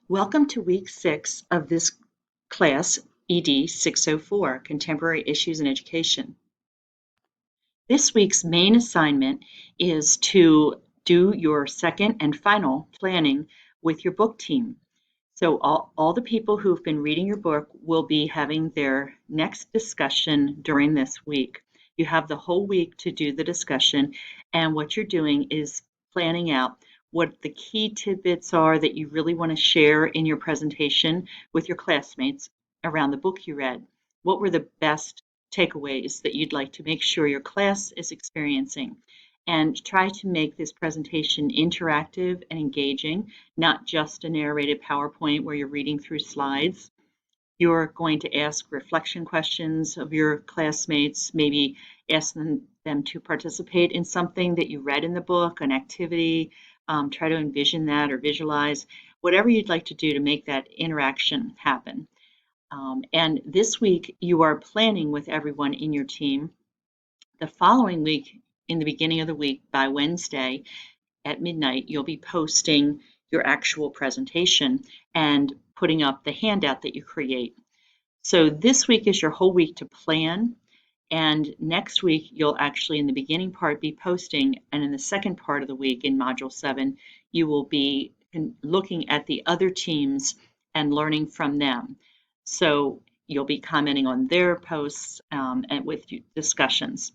Welcome to week 6 of this class, ED 604, Contemporary Issues in Education. This week's main assignment is to do your second and final planning with your book team. So all the people who've been reading your book will be having their next discussion during this week. You have the whole week to do the discussion, and what you're doing is planning out what the key tidbits are that you really want to share in your presentation with your classmates around the book you read. What were the best takeaways that you'd like to make sure your class is experiencing? And try to make this presentation interactive and engaging, not just a narrated PowerPoint where you're reading through slides. You're going to ask reflection questions of your classmates, maybe ask them to participate in something that you read in the book, an activity, try to envision that or visualize, whatever you'd like to do to make that interaction happen. And this week, you are planning with everyone in your team. The following week, in the beginning of the week, by Wednesday at midnight, you'll be posting your actual presentation and putting up the handout that you create. So this week is your whole week to plan, and next week you'll actually in the beginning part be posting, and in the second part of the week in Module 7 you will be looking at the other teams and learning from them. So you'll be commenting on their posts and with discussions.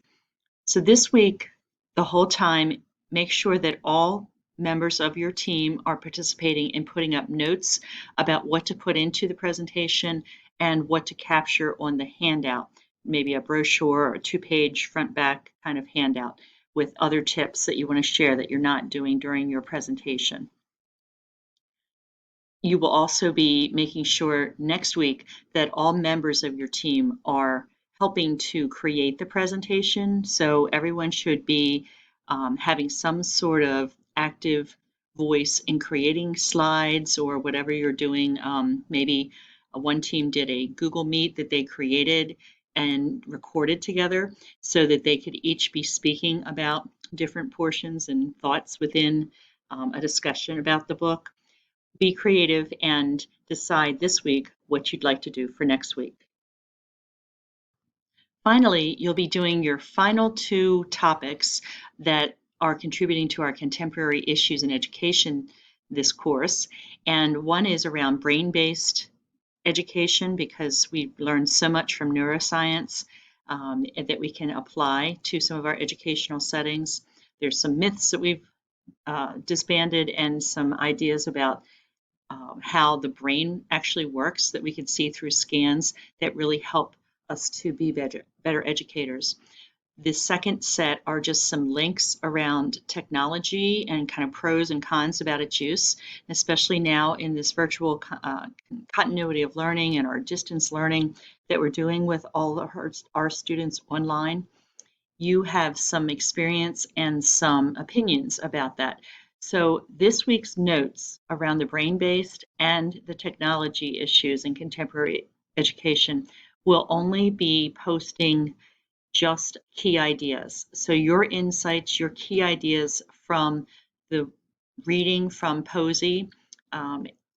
So this week, the whole time, make sure that all members of your team are participating in putting up notes about what to put into the presentation and what to capture on the handout, maybe a brochure or a 2-page front back kind of handout with other tips that you want to share that you're not doing during your presentation. You will also be making sure next week that all members of your team are helping to create the presentation. So everyone should be having some sort of active voice in creating slides or whatever you're doing. Maybe one team did a Google Meet that they created and recorded together so that they could each be speaking about different portions and thoughts within a discussion about the book. Be creative and decide this week what you'd like to do for next week. Finally, you'll be doing your final 2 topics that are contributing to our contemporary issues in education this course. And one is around brain-based education, because we've learned so much from neuroscience that we can apply to some of our educational settings. There's some myths that we've disbanded and some ideas about how the brain actually works that we can see through scans that really help us to be better educators. The second set are just some links around technology and kind of pros and cons about its use, especially now in this virtual continuity of learning and our distance learning that we're doing with all of our students online. You have some experience and some opinions about that. So this week's notes around the brain-based and the technology issues in contemporary education will only be posting just key ideas. So your insights, your key ideas from the reading from Posey,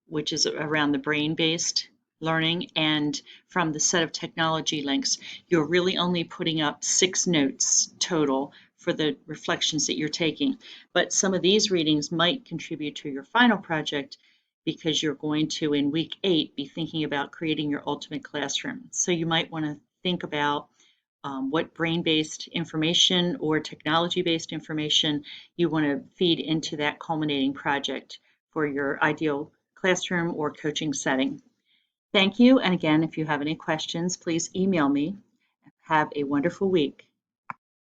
which is around the brain-based learning, and from the set of technology links, you're really only putting up 6 notes total for the reflections that you're taking. But some of these readings might contribute to your final project because you're going to, in week 8, be thinking about creating your ultimate classroom. So you might want to think about what brain-based information or technology-based information you want to feed into that culminating project for your ideal classroom or coaching setting. Thank you, and again, if you have any questions, please email me. Have a wonderful week.